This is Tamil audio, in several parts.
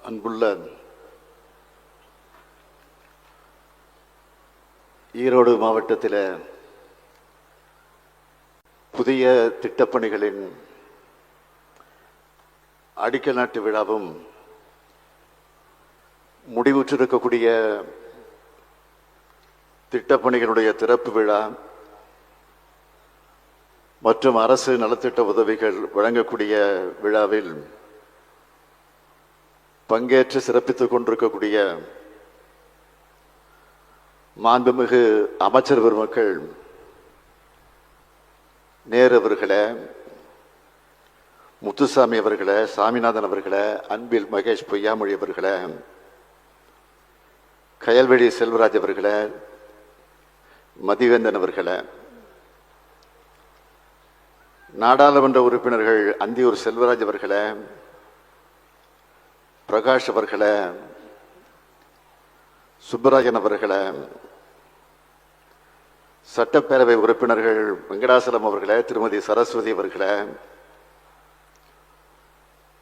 அன்புள்ள ஈரோடு மாவட்டத்தில் புதிய திட்டப்பணிகளின் அடிக்கல் நாட்டு விழாவும் முடிவுற்றிருக்கக்கூடிய திட்டப்பணிகளுடைய திறப்பு விழா மற்றும் அரசு நலத்திட்ட உதவிகள் வழங்கக்கூடிய விழாவில் பங்கேற்று சிறப்பித்துக் கொண்டிருக்கக்கூடிய மாண்புமிகு அமைச்சர் பெருமக்கள், நேரு அவர்களே, முத்துசாமி அவர்களே, சாமிநாதன் அவர்களே, அன்பில் மகேஷ் பொய்யாமொழி அவர்களே, கயல்வெளி செல்வராஜ் அவர்களே, மதிவேந்தன் அவர்களே, நாடாளுமன்ற உறுப்பினர்கள் அந்தியூர் செல்வராஜ் அவர்களே, பிரகாஷ் அவர்களே, சுப்பராஜன் அவர்களே, சட்டப்பேரவை உறுப்பினர்கள் வெங்கடாசலம் அவர்களே, திருமதி சரஸ்வதி அவர்களே,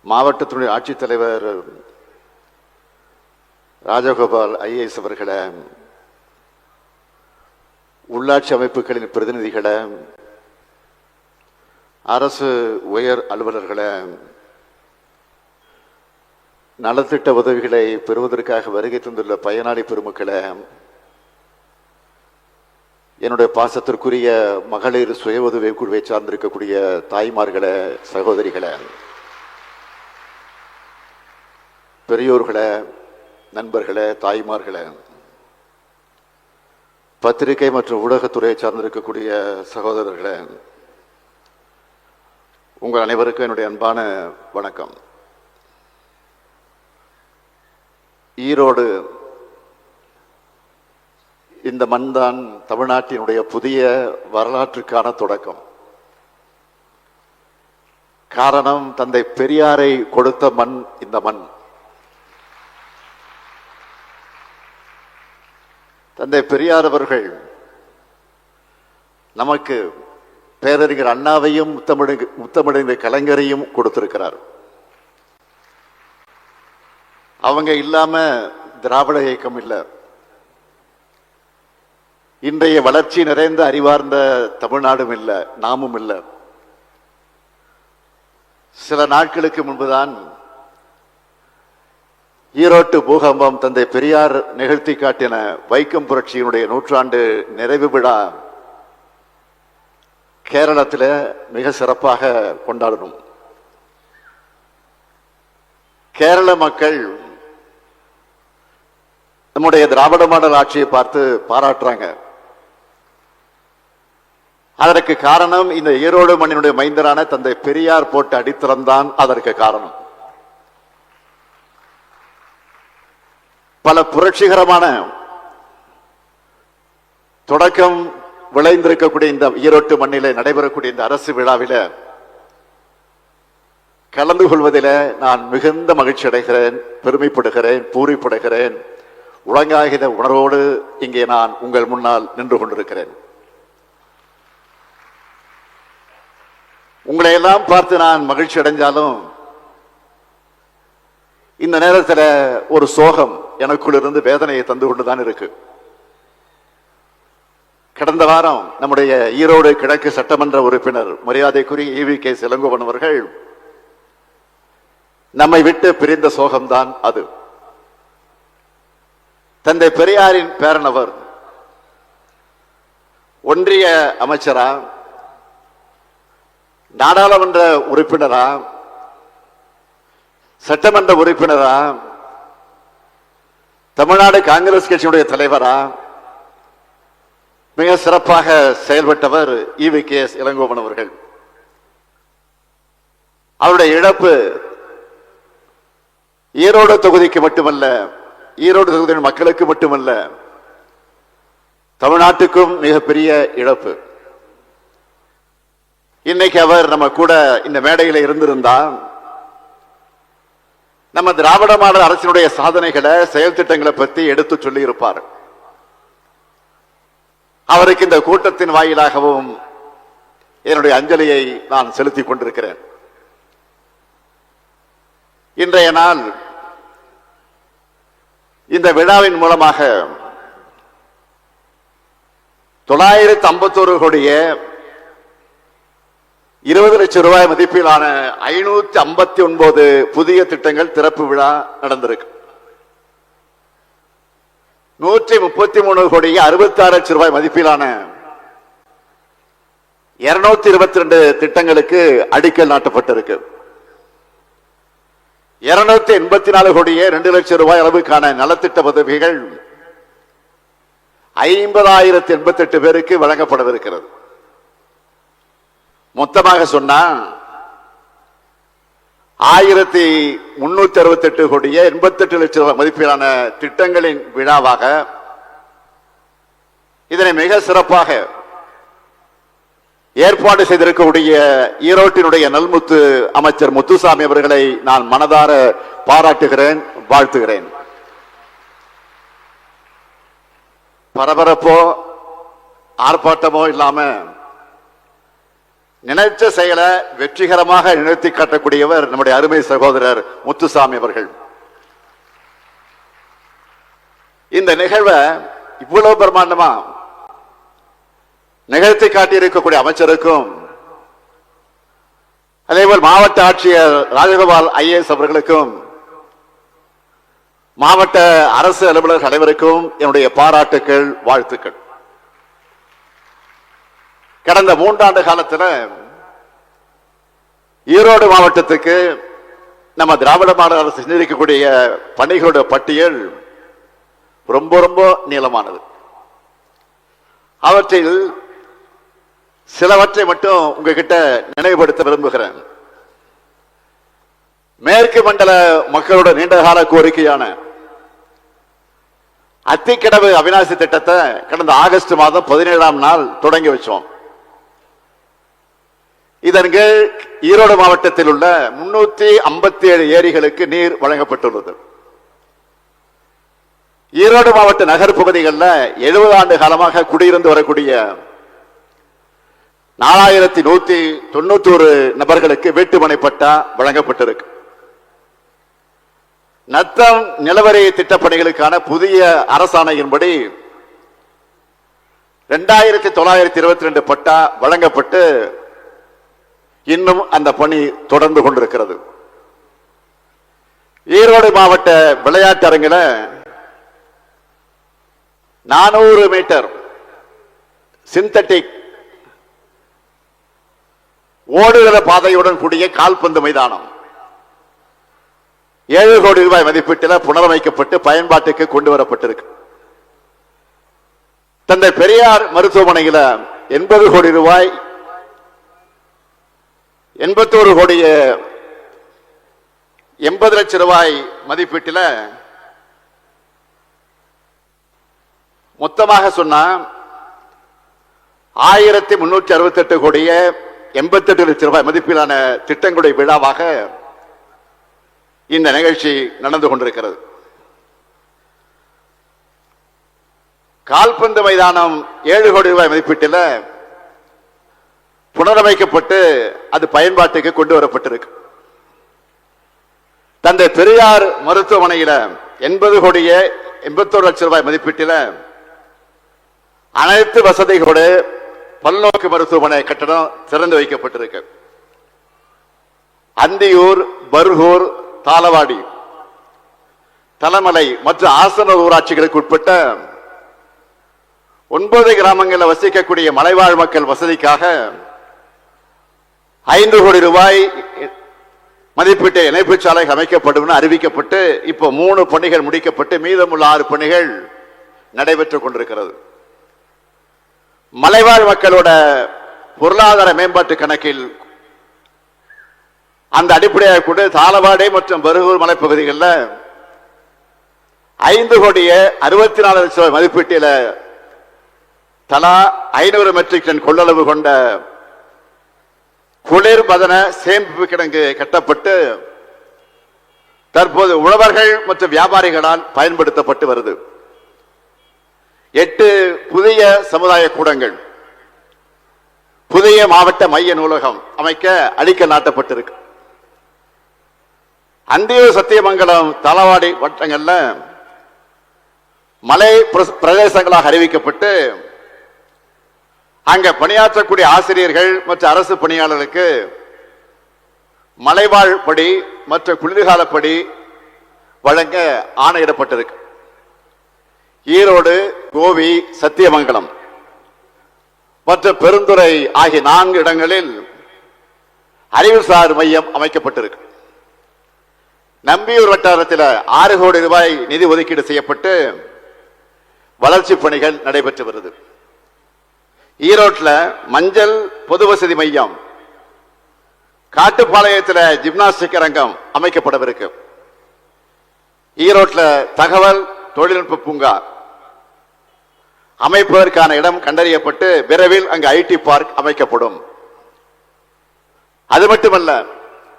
மாவட்டத்துடைய ஆட்சித்தலைவர் ராஜகோபால் ஐஏஎஸ் அவர்களே, உள்ளாட்சி அமைப்புகளின் பிரதிநிதிகளே, அரசு உயர் அலுவலர்களே, நலத்திட்ட உதவிகளை பெறுவதற்காக வருகை தந்துள்ள பயனாளி பெருமக்களே, என்னுடைய பாசத்திற்குரிய மகளிர் சுய உதவி குழுவை சார்ந்திருக்கக்கூடிய தாய்மார்களே, சகோதரிகளே, பெரியோர்களே, நண்பர்களே, தாய்மார்களே, பத்திரிகை மற்றும் ஊடகத்துறையை சார்ந்திருக்கக்கூடிய சகோதரர்களே, உங்கள் அனைவருக்கும் என்னுடைய அன்பான வணக்கம். ஈரோடு இந்த மண்தான் தமிழ்நாட்டினுடைய புதிய வரலாற்றுக்கான தொடக்கம். காரணம், தந்தை பெரியாரை கொடுத்த மண் இந்த மண். தந்தை பெரியார் அவர்கள் நமக்கு பேரறிஞர் அண்ணாவையும் முத்தமிழறிஞர் கலைஞரையும் கொடுத்திருக்கிறார். அவங்க இல்லாம திராவிட இயக்கம் இல்லை. இன்றைய வளர்ச்சி நிறைந்த அறிவார்ந்த தமிழ்நாடும் இல்லை, நாமும் இல்லை. சில நாட்களுக்கு முன்புதான் ஈரோட்டு பூகம்பம் தந்தை பெரியார் நிகழ்த்தி காட்டின வைக்கம் புரட்சியினுடைய 100 நிறைவு விழா கேரளத்தில் மிக சிறப்பாக கொண்டாடணும். கேரள மக்கள் நம்முடைய திராவிட மாடல் ஆட்சியை பார்த்து பாராட்டுறாங்க. அதற்கு காரணம் இந்த ஈரோடு மண்ணினுடைய மைந்தரான தந்தை பெரியார் போட்ட அடித்தளம்தான் அதற்கு காரணம். பல புரட்சிகரமான தொடக்கம் விளைந்திருக்கக்கூடிய இந்த ஈரோட்டு மண்ணிலே நடைபெறக்கூடிய இந்த அரசு விழாவில கலந்து கொள்வதில் நான் மிகுந்த மகிழ்ச்சி அடைகிறேன், பெருமைப்படுகிறேன், பூரிப்படைகிறேன். உலகாகித உணர்வோடு இங்கே நான் உங்கள் முன்னால் நின்று கொண்டிருக்கிறேன். உங்களை எல்லாம் பார்த்து நான் மகிழ்ச்சி அடைஞ்சாலும் இந்த நேரத்தில் ஒரு சோகம் எனக்குள் இருந்து வேதனையை தந்து கொண்டுதான் இருக்கு. கடந்த வாரம் நம்முடைய ஈரோடு கிழக்கு சட்டமன்ற உறுப்பினர் மரியாதைக்குரிய EVK இளங்கோவன் அவர்கள் நம்மை விட்டு பிரிந்த சோகம்தான் அது. தந்தை பெரியாரின் பேரனவர், ஒன்றிய அமைச்சரா, நாடாளுமன்ற உறுப்பினரா, சட்டமன்ற உறுப்பினரா, தமிழ்நாடு காங்கிரஸ் கட்சியுடைய தலைவரா மிக சிறப்பாக செயல்பட்டவர் EVK இளங்கோவன் அவர்கள். அவருடைய இழப்பு ஈரோடு தொகுதிக்கு மட்டுமல்ல, ஈரோடு தொகுதியின் மக்களுக்கு மட்டுமல்ல, தமிழ்நாட்டுக்கும் மிகப்பெரிய இழப்பு. இன்னைக்கு அவர் நம்ம கூட இந்த மேடையில் இருந்திருந்தா நம்ம திராவிட மாடல் அரசினுடைய சாதனைகளை, செயல் திட்டங்களை பற்றி எடுத்து சொல்லி இருப்பார். அவருக்கு இந்த கூட்டத்தின் வாயிலாகவும் என்னுடைய அஞ்சலியை நான் செலுத்திக் கொண்டிருக்கிறேன். இன்றைய நாள் இந்த விழாவின் மூலமாக 951 கோடியே 20 லட்சம் ரூபாய் மதிப்பிலான 559 புதிய திட்டங்கள் திறப்பு விழா நடந்திருக்கு. 133 கோடியே 66 லட்சம் ரூபாய் மதிப்பிலான 222 திட்டங்களுக்கு அடிக்கல் நாட்டப்பட்டிருக்கு. 284 கோடியே 2 லட்சம் ரூபாய் அளவுக்கான நலத்திட்ட உதவிகள் 50,088 பேருக்கு வழங்கப்படவிருக்கிறது. மொத்தமாக சொன்னா 1368 கோடியே 88 லட்சம் ரூபாய் மதிப்பிலான திட்டங்களின் விழாவாக இதனை மிக சிறப்பாக ஏற்பாடு செய்திருக்கக்கூடிய ஈரோட்டினுடைய நல்முத்து அமைச்சர் முத்துசாமி அவர்களை நான் மனதார பாராட்டுகிறேன், வாழ்த்துகிறேன். பரபரப்போ ஆர்ப்பாட்டமோ இல்லாம நினைச்ச செயலை வெற்றிகரமாக நிறுத்தி காட்டக்கூடியவர் நம்முடைய அருமை சகோதரர் முத்துசாமி அவர்கள். இந்த நிகழ்வை இவ்வளவு பிரமாண்டமா நிகழ்த்தி காட்டியிருக்கக்கூடிய அமைச்சருக்கும் அதேபோல் மாவட்ட ஆட்சியர் ராஜகோபால் IAS அவர்களுக்கும் மாவட்ட அரசு அலுவலர்கள் அனைவருக்கும் என்னுடைய பாராட்டுக்கள், வாழ்த்துக்கள். கடந்த 3 ஆண்டு காலத்தில் ஈரோடு மாவட்டத்துக்கு நம்ம திராவிட மாடல் அரசு செஞ்சிருக்கக்கூடிய பணிகளுடைய பட்டியல் ரொம்ப ரொம்ப நீளமானது. அவற்றில் சிலவற்றை மட்டும் உங்ககிட்ட நினைவுபடுத்த விரும்புகிறேன். மேற்கு மண்டல மக்களோட நீண்டகால கோரிக்கையான அத்திக்கடவு அவிநாசி திட்டத்தை கடந்த ஆகஸ்ட் மாதம் 17ஆம் நாள் தொடங்கி வச்சோம். இதன் கீழ் ஈரோடு மாவட்டத்தில் உள்ள 357 ஏரிகளுக்கு நீர் வழங்கப்பட்டுள்ளது. ஈரோடு மாவட்ட நகர் பகுதிகளில் 70 ஆண்டு காலமாக குடியிருந்து வரக்கூடிய 4191 நபர்களுக்கு வீட்டுமனை பட்டா வழங்கப்பட்டிருக்கு. நத்தம் நிலவரி திட்டப்பணிகளுக்கான புதிய அரசாணையின்படி 2922 பட்டா வழங்கப்பட்டு இன்னும் அந்த பணி தொடர்ந்து கொண்டிருக்கிறது. ஈரோடு மாவட்ட விளையாட்டு அரங்கில் 400 மீட்டர் சிந்தட்டிக் ஓடுகிற பாதையுடன் கூடிய கால்பந்து மைதானம் 7 கோடி ரூபாய் மதிப்பீட்டில் புனரமைக்கப்பட்டு பயன்பாட்டுக்கு கொண்டு வரப்பட்டிருக்கு. தந்தை பெரியார் மருத்துவமனையில் 80 கோடி ரூபாய் 81 கோடியே 80 லட்சம் ரூபாய் மதிப்பீட்டில் மொத்தமாக சொன்னா 1368 கோடியே 88 லட்சம் ரூபாய் மதிப்பிலான திட்டங்களுடைய விழாவாக இந்த நிகழ்ச்சி நடந்து கொண்டிருக்கிறது. கால்பந்து மைதானம் 7 கோடி ரூபாய் மதிப்பீட்டில் புனரமைக்கப்பட்டு அது பயன்பாட்டுக்கு கொண்டு வரப்பட்டிருக்கு. தந்தை பெரியார் மருத்துவமனையில் 80 கோடியே 81 லட்சம் ரூபாய் மதிப்பீட்டில் அனைத்து வசதிகளோடு பல்நோக்கு மருத்துவமனை கட்டடம் திறந்து வைக்கப்பட்டிருக்கு. அந்தியூர், பர்கூர், தாளவாடி, தலமலை மற்றும் ஆசனூர் ஊராட்சிகளுக்கு உட்பட்ட 9 கிராமங்களில் வசிக்கக்கூடிய மலைவாழ் மக்கள் வசதிக்காக 5 கோடி ரூபாய் மதிப்பீட்டு இணைப்பு சாலைகள் அமைக்கப்படும் அறிவிக்கப்பட்டு இப்போ 3 பணிகள் முடிக்கப்பட்டு மீதமுள்ள 6 பணிகள் நடைபெற்றுக் கொண்டிருக்கிறது. மலைவாழ் மக்களோட பொருளாதார மேம்பாட்டு கணக்கில் அந்த அடிப்படையாக கூட தாளவாடி மற்றும் பருகூர் மலைப்பகுதிகளில் 5 கோடியே 64 லட்சம் ரூபாய் மதிப்பீட்டில் தலா 500 மெட்ரிக் டன் கொள்ளளவு கொண்ட குளிர்பதன சேமிப்பு கிடங்கு கட்டப்பட்டு தற்போது உழவர்கள் மற்றும் வியாபாரிகளால் பயன்படுத்தப்பட்டு வருது. 8 புதிய சமுதாய கூடங்கள், புதிய மாவட்ட மைய நூலகம் அமைக்க அடிக்கல் நாட்டப்பட்டிருக்கு. அந்தியூர், சத்தியமங்கலம், தலவாடி வட்டங்கள்ல மலை பிரதேசங்களாக அறிவிக்கப்பட்டு அங்க பணியாற்றக்கூடிய ஆசிரியர்கள் மற்றும் அரசு பணியாளர்களுக்கு மலைவாழ் படி மற்ற குளிர்காலப்படி வழங்க ஆணையிடப்பட்டிருக்கு. ஈரோடு, கோவி, சத்தியமங்கலம் மற்றும் பெருந்துறை ஆகிய 4 இடங்களில் அறிவுசார் மையம் அமைக்கப்பட்டிருக்கு. நம்பியூர் வட்டாரத்தில் 6 கோடி ரூபாய் நிதி ஒதுக்கீடு செய்யப்பட்டு வளர்ச்சி பணிகள் நடைபெற்று வருது. ஈரோட்டில் மஞ்சள் பொது வசதி மையம், காட்டுப்பாளையத்தில் ஜிம்னாஸ்டிக் அரங்கம் அமைக்கப்படவிருக்கு. ஈரோட்டில் தகவல் தொழில்நுட்ப பூங்கா அமைப்பதற்கான இடம் கண்டறியப்பட்டு விரைவில் அங்கு ஐடி பார்க் அமைக்கப்படும். அது மட்டுமல்ல,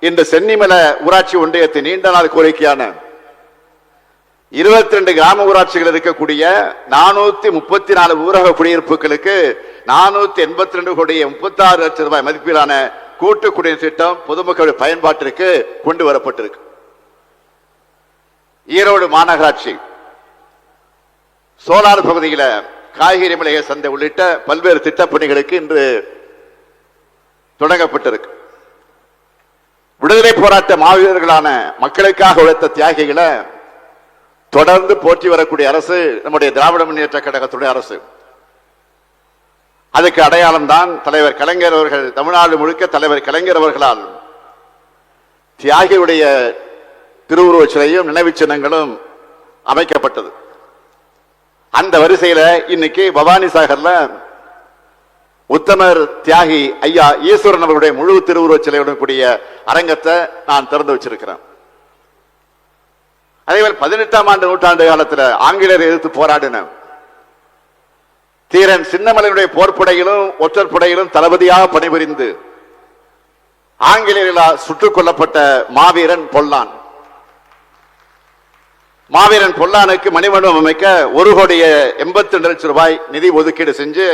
இந்த சென்னிமல ஊராட்சி ஒன்றியத்தின் நீண்ட நாள் கோரிக்கையான 22 கிராம ஊராட்சிகள் இருக்கக்கூடிய 434 ஊரக குடியிருப்புகளுக்கு 482 கோடி 36 லட்சம் ரூபாய் மதிப்பிலான கூட்டு குடிநீர் திட்டம் பொதுமக்களுடைய பயன்பாட்டிற்கு கொண்டு வரப்பட்டிருக்கு. ஈரோடு மாநகராட்சி சோலார் பகுதியில் காய்கறி மளிகை சந்தை உள்ளிட்ட பல்வேறு திட்டப்பணிகளுக்கு இன்று தொடங்கப்பட்டிருக்கு. விடுதலை போராட்ட மாவீரர்களான மக்களுக்காக உழைத்த தியாகிகளை தொடர்ந்து போற்றி வரக்கூடிய அரசு நம்முடைய திராவிட முன்னேற்ற கழகத்துடைய அரசு. அதுக்கு அடையாளம் தான் தலைவர் கலைஞர் அவர்கள். தமிழ்நாடு முழுக்க தலைவர் கலைஞர் அவர்களால் தியாகியுடைய திருவுருவச் சிலையும் நினைவு சின்னங்களும் அமைக்கப்பட்டது. அந்த வரிசையில இன்னைக்கு பவானி சாகர்ல உத்தமர் தியாகி ஐயா ஈஸ்வரன் அவர்களுடைய முழு திருவுருவச் சிலையுடன் கூடிய அரங்கத்தை நான் திறந்து வச்சிருக்கிறேன். அதேபோல் 18ஆம் நூற்றாண்டு காலத்தில் ஆங்கிலேயரை எதிர்த்து போராடின தீரன் சின்னமலையினுடைய போர்ப்படையிலும் ஒற்றற்படையிலும் தளபதியாக பணிபுரிந்து ஆங்கிலேயர்களால் சுட்டுக் கொல்லப்பட்ட மாவீரன் பொல்லான். மாவீரன் பொல்லானுக்கு மணிமண்டபம் அமைக்க 1,82 லட்சம் ரூபாய் நிதி ஒதுக்கீடு செஞ்சு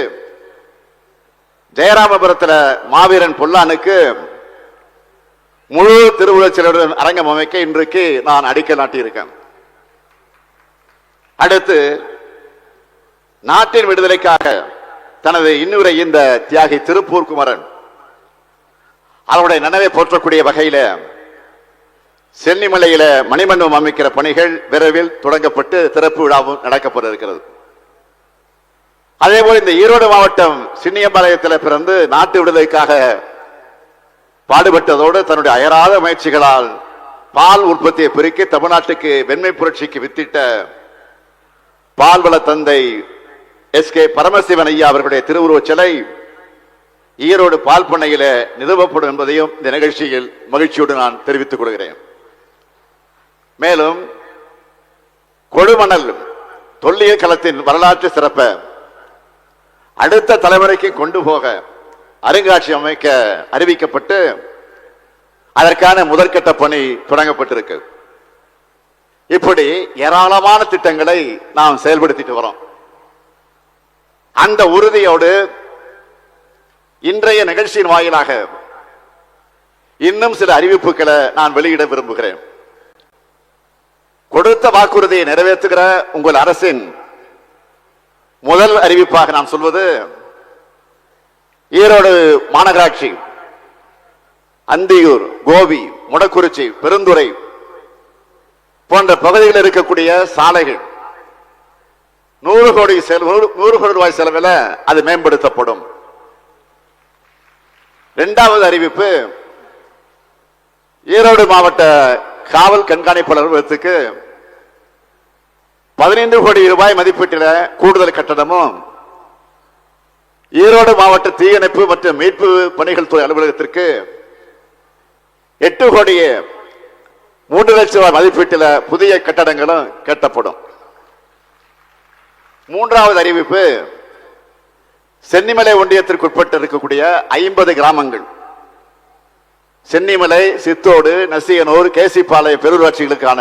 ஜெயராமபுரத்தில் மாவீரன் பொல்லானுக்கு முழு திருவுருவச்சிலையுடன் அரங்கம் அமைக்க இன்றைக்கு நான் அடிக்கல் நாட்டியிருக்கேன். அடுத்து நாட்டின் விடுதலைக்காக தனது இன்னுரை இந்த தியாகி திருப்பூர் குமரன் அவருடைய நினைவை போற்றக்கூடிய வகையில சென்னிமலையில மணிமண்டபம் அமைக்கிற பணிகள் விரைவில் தொடங்கப்பட்டு திறப்பு விழாவும் நடக்கப்பட இருக்கிறது. அதேபோல் இந்த ஈரோடு மாவட்டம் சின்னியம்பாளையத்தில் பிறந்து நாட்டு விடுதலைக்காக பாடுபட்டதோடு தன்னுடைய அயராத முயற்சிகளால் பால் உற்பத்தியை பெருக்கி தமிழ்நாட்டுக்கு வெண்மை புரட்சிக்கு வித்திட்ட பால்வள தந்தை SK பரமசிவன் ஐயா அவர்களுடைய திருவுருவச் சிலை ஈரோடு பால் பண்ணையில நிறுவப்படும் என்பதையும் இந்த நிகழ்ச்சியில் மகிழ்ச்சியோடு நான் தெரிவித்துக் கொள்கிறேன். மேலும் கொழுமணல் தொல்லியல் களத்தின் வரலாற்று சிறப்பை அடுத்த தலைமுறைக்கு கொண்டு போக அருங்காட்சியகம் அமைக்க அறிவிக்கப்பட்டு அதற்கான முதற்கட்ட பணி தொடங்கப்பட்டிருக்கு. இப்படி ஏராளமான திட்டங்களை நாம் செயல்படுத்திட்டு வரோம். அந்த உறுதியோடு இன்றைய நிகழ்ச்சியின் வாயிலாக இன்னும் சில அறிவிப்புகளை நான் வெளியிட விரும்புகிறேன். கொடுத்த வாக்குறுதியை நிறைவேற்றுகிற உங்கள் அரசின் முதல் அறிவிப்பாக நான் சொல்வது, ஈரோடு மாநகராட்சி அந்தியூர், கோபி, முடக்குறிச்சி, பெருந்துறை போன்ற பகுதிகளில் இருக்கக்கூடிய சாலைகள் 100 கோடி ரூபாய் செலவில் அது மேம்படுத்தப்படும். இரண்டாவது அறிவிப்பு, ஈரோடு மாவட்ட காவல் கண்காணிப்பாளர் அலுவலகத்துக்கு 15 கோடி ரூபாய் மதிப்பீட்டில் கூடுதல் கட்டணமும், ஈரோடு மாவட்ட தீயணைப்பு மற்றும் மீட்பு பணிகள் துறை அலுவலகத்திற்கு 8 கோடி 3 லட்சம் ரூபாய் மதிப்பீட்டில் புதிய கட்டடங்களும் கட்டப்படும். மூன்றாவது அறிவிப்பு, சென்னிமலை ஒன்றியத்திற்கு உட்பட்டு இருக்கக்கூடிய 50 கிராமங்கள், சென்னிமலை, சித்தோடு, நசியனூர், கேசிப்பாளையம் பேரூராட்சிகளுக்கான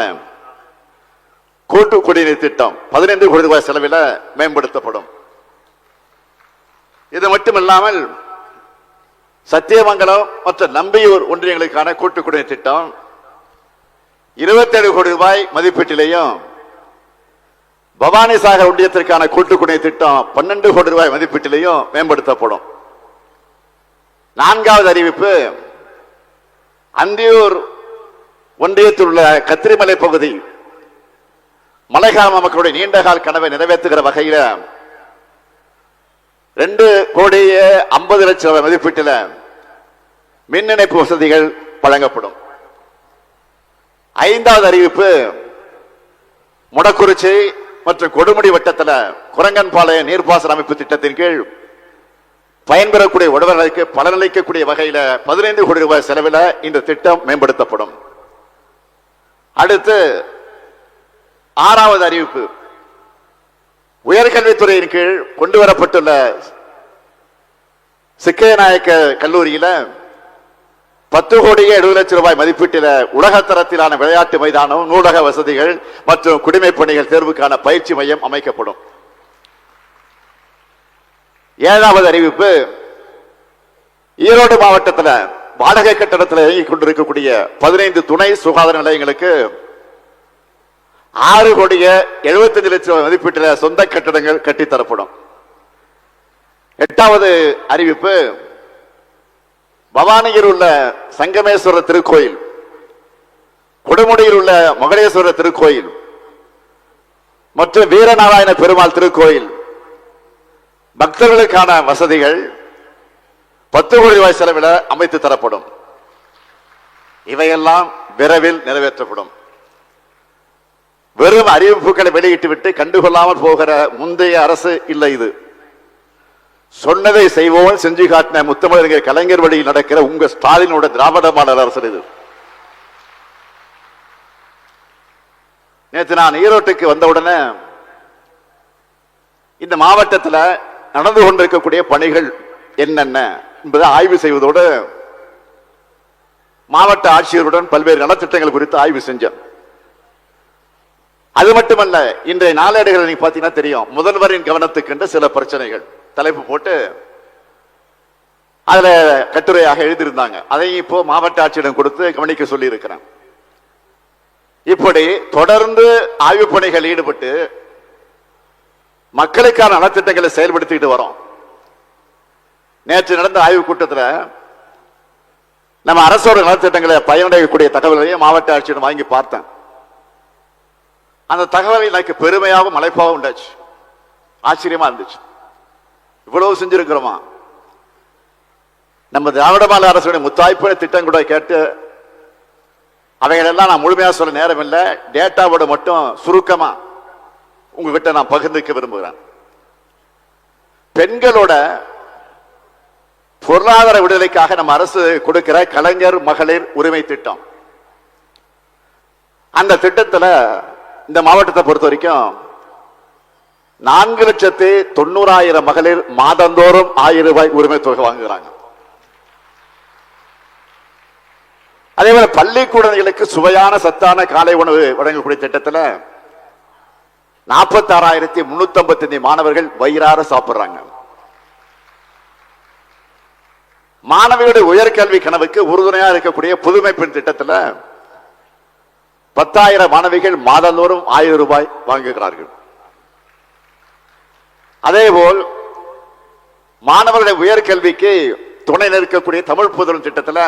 கூட்டு குடிநீர் திட்டம் 15 கோடி ரூபாய் செலவில் மேம்படுத்தப்படும். இது மட்டுமில்லாமல் சத்தியமங்கலம் மற்றும் நம்பியூர் ஒன்றியங்களுக்கான கூட்டு குடிநீர் திட்டம் 27 கோடி ரூபாய் மதிப்பீட்டிலேயும் பவானி சாகர் ஒன்றியத்திற்கான கூட்டு குடிநீர் திட்டம் 12 கோடி ரூபாய் மதிப்பீட்டிலையும் மேம்படுத்தப்படும். 4வது அறிவிப்பு, அந்தியூர் ஒன்றியத்தில் உள்ள கத்திரிமலை பகுதி மலைக்கால மக்களுடைய நீண்டகால கனவை நிறைவேற்றுகிற வகையில் 2,50,00,000 ரூபாய் மதிப்பீட்டில் மின் இணைப்பு வசதிகள் வழங்கப்படும். 5வது அறிவிப்பு, முடக்குறிச்சி மற்றும் கொடுமுடி வட்டத்தில் குரங்கன்பாளைய நீர்ப்பாசன அமைப்பு திட்டத்தின் கீழ் பயன்பெறக்கூடிய உழவர்களுக்கு பலனளிக்கக்கூடிய வகையில் 15 கோடி ரூபாய் செலவில் இந்த திட்டம் மேம்படுத்தப்படும். அடுத்து 6வது அறிவிப்பு, உயர்கல்வித்துறையின் கீழ் கொண்டு வரப்பட்டுள்ள சிக்கையநாயக்க கல்லூரியில் 10,70,00,000 ரூபாய் மதிப்பீட்டில் உலகத்தரத்திலான விளையாட்டு மைதானம், நூலக வசதிகள் மற்றும் குடிமைப் பணிகள் தேர்வுக்கான பயிற்சி மையம் அமைக்கப்படும். 7வது அறிவிப்பு, ஈரோடு மாவட்டத்தில் வாடகை கட்டடத்தில் இயங்கிக் கொண்டிருக்கக்கூடிய 15 துணை சுகாதார நிலையங்களுக்கு 6,75,00,000 மதிப்பீட்டில் சொந்த கட்டடங்கள் கட்டித்தரப்படும். 8வது அறிவிப்பு, பவானியில் உள்ள சங்கமேஸ்வரர் திருக்கோயில், கொடுமுடியில் உள்ள மகடேஸ்வரர் திருக்கோயில் மற்றும் வீரநாராயண பெருமாள் திருக்கோயில் பக்தர்களுக்கான வசதிகள் 10 கோடி ரூபாய் செலவில் அமைத்து தரப்படும். இவையெல்லாம் விரைவில் நிறைவேற்றப்படும். வெறும் அறிவிப்புகளை வெளியிட்டுவிட்டு கண்டுகொள்ளாமல் போகிற முந்தைய அரசு இல்லை இது. சொன்னதை செய்வோம் செஞ்சு காட்டின முத்தமிழர் கலைஞர் வழியில் நடக்கிற உங்க ஸ்டாலினோட திராவிட மாடல் அரசு இது. நேற்று நான் ஈரோட்டுக்கு வந்தவுடனே இந்த மாவட்டத்தில் நடந்து கொண்டிருக்கக்கூடிய பணிகள் என்னென்ன என்பதை ஆய்வு செய்வதோடு மாவட்ட ஆட்சியருடன் பல்வேறு நலத்திட்டங்கள் குறித்து ஆய்வு செஞ்சேன். அது மட்டுமல்ல, இன்றைய நாளேடுகள் நீங்க பாத்தீங்கன்னா தெரியும், முதல்வரின் கவனத்துக்கு சில பிரச்சனைகள் தலைப்பு போட்டு அதுல கட்டுரையாக எழுதியிருந்தாங்க. அதை இப்போ மாவட்ட ஆட்சியிடம் கொடுத்து கவனிக்க சொல்லி இருக்கிறேன். இப்படி தொடர்ந்து ஆய்வு பணிகள் ஈடுபட்டு மக்களுக்கான நலத்திட்டங்களை செயல்படுத்திட்டு வரோம். நேற்று நடந்த ஆய்வு கூட்டத்தில் நம்ம அரசோட நலத்திட்டங்களை பயனடையக்கூடிய தகவல்களையும் மாவட்ட ஆட்சியிடம் வாங்கி பார்த்தேன். அந்த தகவல் எனக்கு பெருமையாகவும் மலைப்பாகவும் உண்டாச்சு, ஆச்சரியமா இருந்துச்சு. இவ்வளவு செஞ்சிருக்கிறோமா? நம்ம திராவிட மாநில அரசுடைய முத்தாய்ப்பு திட்டம் கூட கேட்டு அவைகளெல்லாம் நான் முழுமையாக சொல்ல நேரம் இல்லை. டேட்டாவோட மட்டும் சுருக்கமா உங்ககிட்ட நான் பகிர்ந்துக்க விரும்புகிறேன். பெண்களோட பொருளாதார விடுதலைக்காக நம்ம அரசு கொடுக்கிற கலைஞர் மகளிர் உரிமை திட்டம், அந்த திட்டத்தில் இந்த மாவட்டத்தை பொறுத்த வரைக்கும் 4,90,000 மகளிர் மாதந்தோறும் 1000 ரூபாய் உரிமை தொகை வாங்குகிறாங்க. அதே போல பள்ளி குழந்தைகளுக்கு சுவையான சத்தான காலை உணவு வழங்கக்கூடிய திட்டத்தில் 46,355 மாணவர்கள் வயிறார சாப்பிடுறாங்க. மாணவியுடைய உயர்கல்வி கனவுக்கு உறுதுணையா இருக்கக்கூடிய புதுமை பெண் திட்டத்தில் 10,000 மாணவிகள் மாதந்தோறும் 1000 ரூபாய் வாங்குகிறார்கள். அதேபோல் மாணவர்களுடைய உயர்கல்விக்கு துணை நிற்கக்கூடிய தமிழ் புதல்வன் திட்டத்தில்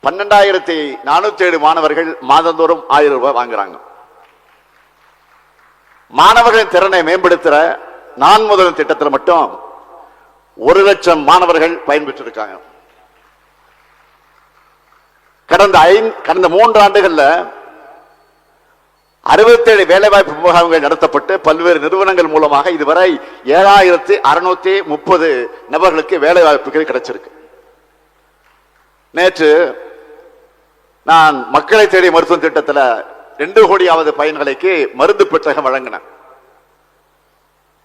12,407 மாணவர்கள் மாதந்தோறும் 1000 ரூபாய் வாங்குறாங்க. மாணவர்களின் திறனை மேம்படுத்துற நான் முதல் திட்டத்தில் மட்டும் 1,00,000 மாணவர்கள் பயன்பெற்றிருக்காங்க. கடந்த 3 ஆண்டுகள்ல 67 வேலைவாய்ப்பு முகாம்கள் நடத்தப்பட்டு பல்வேறு நிறுவனங்கள் மூலமாக இதுவரை 7,630 நபர்களுக்கு வேலை வாய்ப்புகள் கிடைச்சிருக்கு. நேற்று நான் மக்களை தேடி மருத்துவ திட்டத்தில் 2 கோடியாவது பயன்களுக்கு மருந்து பெட்டகம் வழங்கினேன்.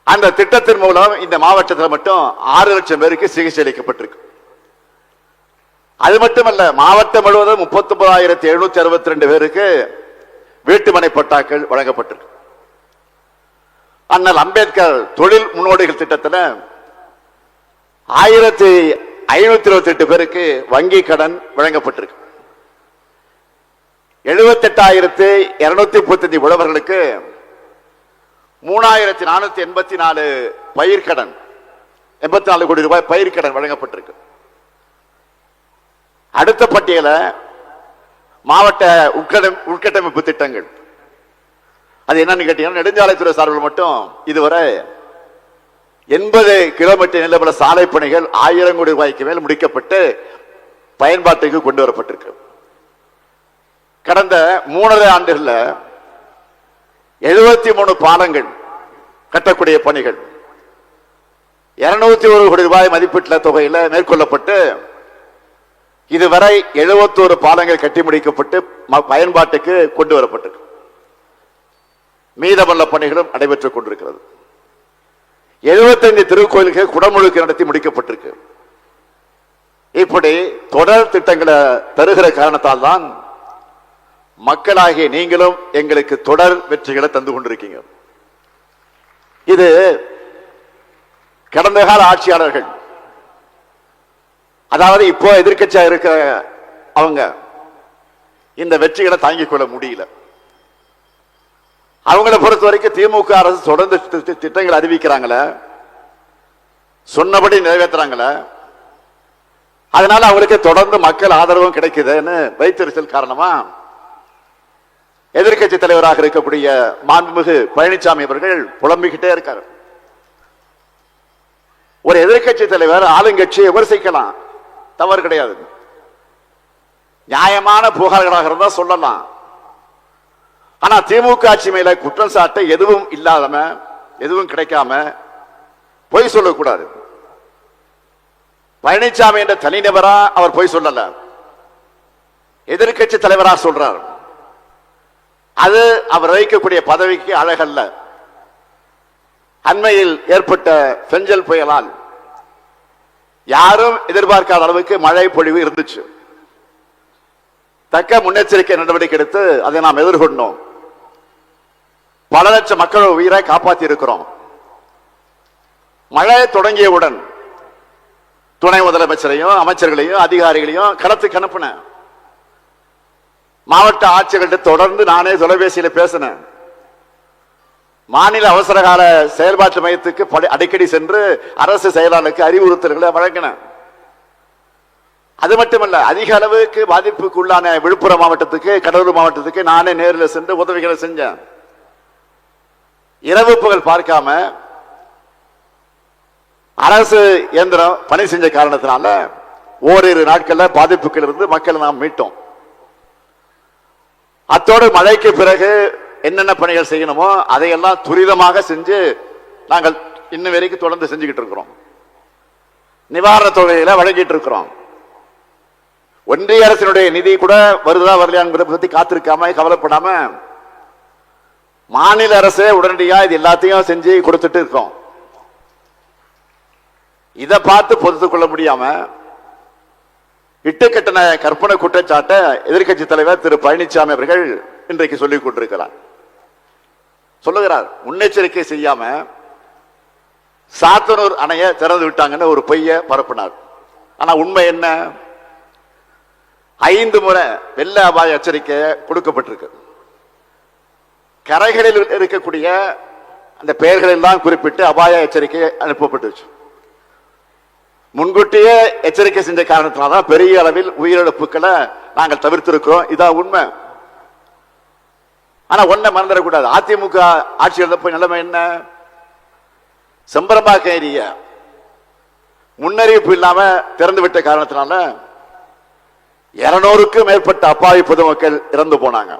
அந்த திட்டத்தின் மூலம் இந்த மாவட்டத்தில் மட்டும் 6,00,000 பேருக்கு சிகிச்சை அளிக்கப்பட்டிருக்கு. அது மட்டுமல்ல, மாவட்டம் முழுவதும் 39,762 பேருக்கு வீட்டுமனை பட்டாக்கள் வழங்கப்பட்டிருக்கு. அண்ணல் அம்பேத்கர் தொழில் முன்னோடிகள் திட்டத்தில் 1,528 பேருக்கு வங்கி கடன் வழங்கப்பட்டிருக்கு. 78,235 உழவர்களுக்கு 3,484 பயிர்க்கடன், 84 கோடி ரூபாய் பயிர்க்கடன் வழங்கப்பட்டிருக்கு. அடுத்த பட்டியல மாவட்ட உட்கட்டமைப்பு திட்டங்கள். அது என்னன்னு கேட்டீங்கன்னா, நெடுஞ்சாலைத்துறை சார்பில் மட்டும் இதுவரை 80 கிலோமீட்டர் நிலவர சாலை பணிகள் 1000 கோடி ரூபாய்க்கு மேல் முடிக்கப்பட்டு பயன்பாட்டுக்கு கொண்டு வரப்பட்டிருக்கு. கடந்த 3.5 ஆண்டுகள்ல 73 பாலங்கள் கட்டக்கூடிய பணிகள் 201 கோடி ரூபாய் மதிப்பீட்டுள்ள தொகையில மேற்கொள்ளப்பட்டு இதுவரை 71 பாலங்கள் கட்டி முடிக்கப்பட்டு பயன்பாட்டுக்கு கொண்டு வரப்பட்டிருக்கு. மீதமுள்ள பணிகளும் நடைபெற்றுக் கொண்டிருக்கிறது. 75 திருக்கோயில்கள் குடமுழுக்கு நடத்தி முடிக்கப்பட்டிருக்கு. இப்படி தொடர் திட்டங்களை தருகிற காரணத்தால் தான் மக்களாகிய நீங்களும் எங்களுக்கு தொடர் வெற்றிகளை தந்து கொண்டிருக்கீங்க. இது கடந்த கால ஆட்சியாளர்கள், அதாவது இப்போ எதிர்க்கட்சியா இருக்கிற அவங்க இந்த வெற்றிகளை தாங்கிக் கொள்ள முடியல. அவங்களை பொறுத்த வரைக்கும் திமுக அரசு தொடர்ந்து திட்டங்கள் அறிவிக்கிறாங்களே, சொன்னபடி நிறைவேற்றுறாங்களே, அதனால அவங்களுக்கு தொடர்ந்து மக்கள் ஆதரவும் கிடைக்குதுன்னு வைத்தறிச்சல் காரணமா எதிர்கட்சி தலைவராக இருக்கக்கூடிய மாண்புமிகு பழனிசாமி அவர்கள் புலம்பிக்கிட்டே இருக்காரு. ஒரு எதிர்கட்சி தலைவர் ஆளுங்கட்சியை விமர்சிக்கலாம், தவறு கிடையாது. நியாயமான புகார்களாக இருந்தா சொல்லலாம். ஆனா திமுக ஆட்சி மேல குற்றம் சாட்ட எதுவும் இல்லாதம, எதுவும் கிடைக்காம பொய் சொல்லக்கூடாது. பழனிசாமி என்ற தனிநபரா அவர் பொய் சொல்லல, எதிர்கட்சி தலைவராக சொல்றார். அது அவர் வகிக்கக்கூடிய பதவிக்கு அழகல்ல. அண்மையில் ஏற்பட்ட பெஞ்சல் புயலால் யாரும் எதிர்பார்க்காத அளவுக்கு மழை பொழிவு இருந்துச்சு. தக்க முன்னெச்சரிக்கை நடவடிக்கை எடுத்து அதை நாம் எதிர்கொண்டோம். பல லட்சம் மக்கள் உயிரை காப்பாற்றி இருக்கிறோம். மழை தொடங்கியவுடன் துணை முதலமைச்சரையும் அமைச்சர்களையும் அதிகாரிகளையும் களத்துக்கு அனுப்பின. மாவட்ட ஆட்சியர்கிட்ட தொடர்ந்து நானே தொலைபேசியில பேசினேன். மாநில அவசரகால செயல்பாட்டு மையத்துக்கு அடிக்கடி சென்று அரசு செயலாளருக்கு அறிவுறுத்தல்களை வழங்கினேன். அது மட்டுமல்ல, அதிக அளவுக்கு பாதிப்புக்கு உள்ளான விழுப்புரம் மாவட்டத்துக்கு, கடலூர் மாவட்டத்துக்கு நானே நேரில் சென்று உதவிகளை செஞ்சேன். இரவு பகல் பார்க்காம அரசு இயந்திரம் பணி செஞ்ச காரணத்தினால ஓரிரு நாட்கள்ல பாதிப்புகள் இருந்து மக்களை நாம் மீட்டோம். அத்தோடு மழைக்கு பிறகு என்னென்ன பணிகள் செய்யணுமோ அதையெல்லாம் துரிதமாக செஞ்சு நாங்கள் இன்னும் வரைக்கும் தொடர்ந்து செஞ்சுக்கிட்டு இருக்கிறோம். நிவாரண தொகையில வழங்கிட்டு இருக்கிறோம். ஒன்றிய அரசினுடைய நிதி கூட வருதா வரலையாங்கிறத பத்தி காத்திருக்காம கவலைப்படாம மாநில அரசே உடனடியா இது எல்லாத்தையும் செஞ்சு கொடுத்துட்டு இருக்கோம். இதை பார்த்து பொறுத்துக் கொள்ள முடியாம இட்டுக்கட்டின கற்பனை குற்றச்சாட்டை எதிர்கட்சி தலைவர் திரு பழனிசாமி அவர்கள் இன்றைக்கு சொல்லிக் கொண்டிருக்கிறார். சொல்லுகிறார், முன்னெச்சரிக்கை செய்யாம சாத்தனூர் அணையை திறந்து விட்டாங்கன்னு ஒரு பொய்ய பரப்பினார். ஆனா உண்மை என்ன? 5 முறை வெள்ள அபாய எச்சரிக்கை கொடுக்கப்பட்டிருக்கு. கரைகளில் இருக்கக்கூடிய அந்த பெயர்களெல்லாம் குறிப்பிட்டு அபாய எச்சரிக்கை அனுப்பப்பட்டுச்சு. முன்கூட்டியே எச்சரிக்கை செஞ்ச காரணத்தினால்தான் பெரிய அளவில் உயிரிழப்புகளை நாங்கள் தவிர்த்திருக்கிறோம். இதான் உண்மை. ஆனா ஒன்ன மறந்துடக்கூடாது, அதிமுக ஆட்சி இருந்தப்ப நிலைமை என்ன? செம்பரம்பாக்கம் ஏரிய முன்னறிவிப்பு இல்லாம திறந்து விட்ட காரணத்தினால 200க்கும் மேற்பட்ட அப்பாவி பொதுமக்கள் இறந்து போனாங்க.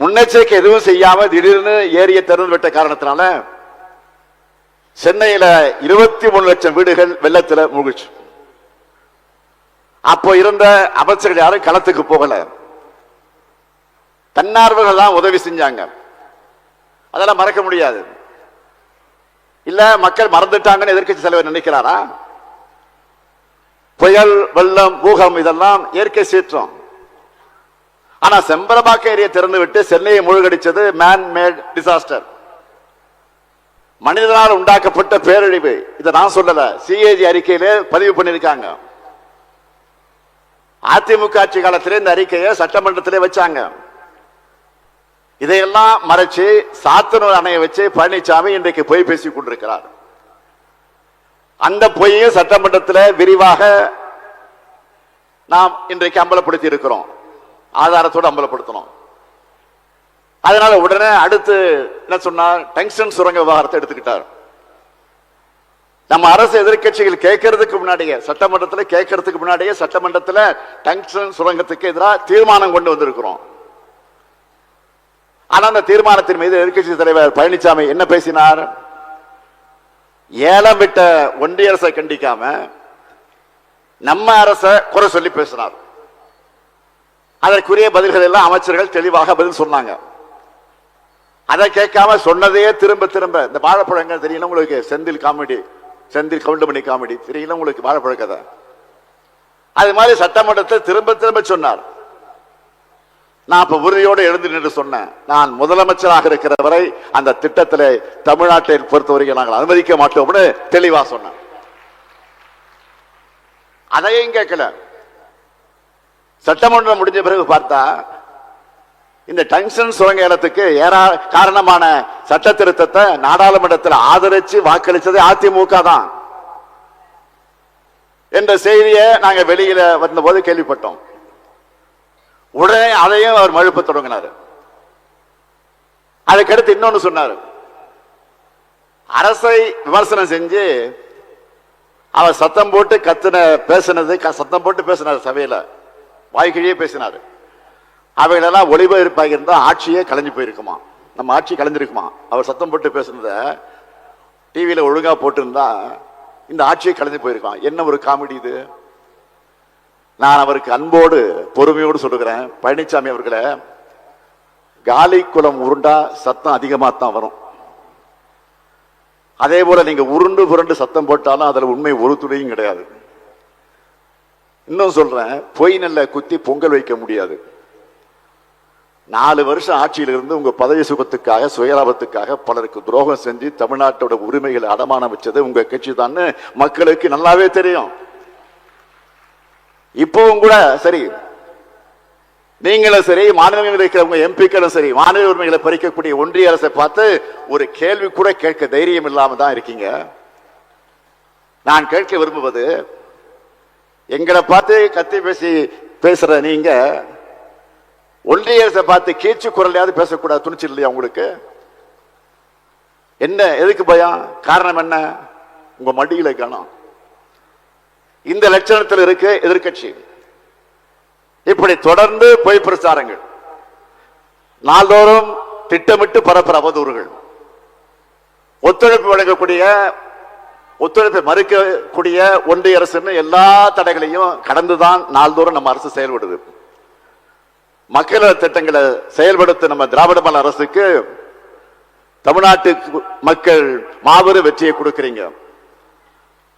முன்னெச்சரிக்கை எதுவும் செய்யாம திடீர்னு ஏரிய திறந்து விட்ட காரணத்தினால சென்னையில 23 லட்சம் வீடுகள் வெள்ளத்துல மூழ்கிச்சு. அப்போ இருந்த அமைச்சர்கள் யாரும் களத்துக்கு போகல, தன்னார்வர்கள் தான் உதவி செஞ்சாங்க. அதெல்லாம் மறக்க முடியாது. இல்ல மக்கள் மறந்துட்டாங்கன்னு எதிர்க்கட்சி தலைவர் நினைக்கிறாரா? புயல், வெள்ளம், பூகம் இதெல்லாம் இயற்கை சீற்றம். ஆனா செம்பரம்பாக்கம் ஏரியை திறந்து விட்டு சென்னையை மூழ்கடிச்சது மேன் மேட் டிசாஸ்டர், மனிதனால் உண்டாக்கப்பட்ட பேரழிவு. இதை நான் சொல்லல, சிஏஜி அறிக்கையிலே பதிவு பண்ணிருக்காங்க. அதிமுக ஆட்சி காலத்திலே இந்த அறிக்கையை சட்டமன்றத்திலே வச்சாங்க. இதையெல்லாம் மறைச்சு சாத்தனூர் அணையை வச்சு பழனிசாமி இன்றைக்கு பொய் பேசிக் கொண்டிருக்கிறார். அந்த பொய்யை சட்டமன்றத்தில் விரிவாக நாம் இன்றைக்கு அம்பலப்படுத்தி இருக்கிறோம், ஆதாரத்தோடு அம்பலப்படுத்தணும். அதனால உடனே அடுத்து என்ன சொன்னார், டங்ஸ்டன் சுரங்க விவகாரத்தை எடுத்துக்கிட்டார். நம்ம அரசு எதிர்கட்சிகள் கேட்கறதுக்கு முன்னாடியே சட்டமன்றத்தில் கேட்கறதுக்கு முன்னாடியே சட்டமன்றத்தில் டங்ஸ்டன் சுரங்கத்துக்கு எதிராக தீர்மானம் கொண்டு வந்திருக்கிறோம். ஆனா அந்த தீர்மானத்தின் மீது எதிர்கட்சி தலைவர் பழனிசாமி என்ன பேசினார், ஏலம் விட்ட ஒன்றிய அரசை கண்டிக்காம நம்ம அரசை குறை சொல்லி பேசினார். அதற்குரிய பதில்கள் எல்லாம் அமைச்சர்கள் தெளிவாக பதில் சொன்னாங்க. அதை கேட்காம சொன்னதையே திரும்ப திரும்ப, இந்த வாழைப்பழங்கள் தெரியல உங்களுக்கு, செந்தில் காமெடி, செந்தில் கவுண்டமணி காமெடி தெரியல உங்களுக்கு, வாழைப்பழ கதை, அது மாதிரி சட்டமன்றத்தை திரும்ப திரும்ப சொன்னார். நான் இப்ப உறுதியோடு எழுந்து நின்று சொன்னேன், நான் முதலமைச்சராக இருக்கிற வரை அந்த திட்டத்தில் தமிழ்நாட்டை பொறுத்தவரைக்கும் நாங்கள் அனுமதிக்க மாட்டோம்னு தெளிவா சொன்னேன். அதையும் கேட்கல. சட்டமன்றம் முடிஞ்ச பிறகு பார்த்தா இந்த டங்ஸ்டன் சுரங்க ஏலத்துக்கு காரணமான சட்ட திருத்தத்தை நாடாளுமன்றத்தில் ஆதரிச்சு வாக்களித்தது அதிமுக தான் என்ற செய்தியை நாங்க வெளியில வந்தபோது கேள்விப்பட்டோம். உடனே அதையும் அவர் மழுப்ப தொடங்கினார். அதுக்கடுத்து இன்னொன்னு சொன்னார், அரசை விமர்சனம் செஞ்சு அவர் சத்தம் போட்டு பேசினது, சத்தம் போட்டு பேசினார், சபையில வாய்க்கிழியே பேசினார். அவைகளெல்லாம் ஒளிபரப்பாக இருந்தா ஆட்சியே கலைஞ்சு போயிருக்குமா, நம்ம ஆட்சி கலைஞ்சிருக்குமா. அவர் சத்தம் போட்டு பேசுனத டிவியில ஒழுங்கா போட்டிருந்தா இந்த ஆட்சியை கலைஞ்சு போயிருக்கான். என்ன ஒரு காமெடி இது. நான் அவருக்கு அன்போடு பொறுமையோடு சொல்லுகிறேன், பழனிசாமி அவர்களை, காலி குளம் உருண்டா சத்தம் அதிகமா தான் வரும். அதே போல நீங்க உருண்டு புரண்டு சத்தம் போட்டாலும் அதுல உண்மை ஒரு துளியும் கிடையாது. இன்னும் சொல்றேன், பொய் நெல்ல குத்தி பொங்கல் வைக்க முடியாது. 4 வருஷம் ஆட்சியில் இருந்து உங்க பதவி சுகத்துக்காக சுயலாபத்துக்காக பலருக்கு துரோகம் செஞ்சு தமிழ்நாட்டோட உரிமைகளை அடமானம் வச்சது உங்க கட்சி தான் மக்களுக்கு நல்லாவே தெரியும். இப்பவும் கூட சரி, நீங்களும் சரி, மாநிலங்களில் இருக்கிறவங்க எம்பிக்களும் சரி, மாநில உரிமைகளை பறிக்கக்கூடிய ஒன்றிய அரசை பார்த்து ஒரு கேள்வி கூட கேட்க தைரியம் இல்லாம தான் இருக்கீங்க. நான் கேட்க விரும்புவது, எங்களை பார்த்து கத்தி பேசுற நீங்க ஒன்றிய அரசை பார்த்து கீச்சு குரலையாவது பேசக்கூடாது துணிச்சல் இல்லையா உங்களுக்கு? என்ன, எதுக்கு பயம்? காரணம் என்ன? உங்க மடியில கணம். இந்த லட்சணத்தில் இருக்கு எதிர்கட்சி. இப்படி தொடர்ந்து பொய் பிரச்சாரங்கள், நாள்தோறும் திட்டமிட்டு பரப்புற அவதூறுகள், ஒத்துழைப்பு வழங்கக்கூடிய, ஒத்துழைப்பை மறுக்கக்கூடிய ஒன்றிய அரசு எல்லா தடைகளையும் கடந்துதான் நாள்தோறும் நம்ம அரசு செயல்படுது. மக்கள் திட்டங்களை செயல்படுத்த நம்ம திராவிட மாடல் அரசுக்கு தமிழ்நாட்டு மக்கள் மாபெரும் வெற்றியை கொடுக்கிறீங்க.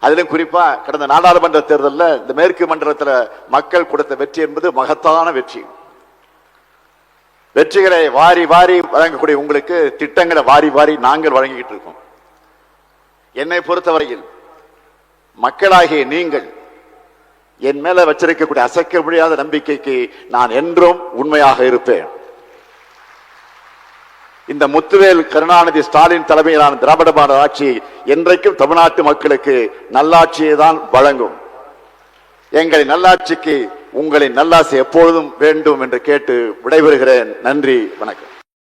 அதிலும் குறிப்பா கடந்த நாடாளுமன்ற தேர்தலில் இந்த மேற்கு மண்டலத்தில் மக்கள் கொடுத்த வெற்றி என்பது மகத்தான வெற்றி. வெற்றிகளை வாரி வாரி வழங்கக்கூடிய உங்களுக்கு திட்டங்களை வாரி வாரி நாங்கள் வழங்கிக்கிட்டு இருக்கோம். என்னை பொறுத்தவரையில் மக்களாகிய நீங்கள் என் மேல வச்சிருக்கக்கூடிய அசைக்க முடியாத நம்பிக்கைக்கு நான் என்றும் உண்மையாக இருப்பேன். இந்த முத்துவேல் கருணாநிதி ஸ்டாலின் தலைமையிலான திராவிட மாடல் ஆட்சி என்றைக்கும் தமிழ்நாட்டு மக்களுக்கு நல்லாட்சியை தான் வழங்கும். எங்களின் நல்லாட்சிக்கு உங்களின் நல்லாட்சி எப்பொழுதும் வேண்டும் என்று கேட்டு விடைபெறுகிறேன். நன்றி, வணக்கம்.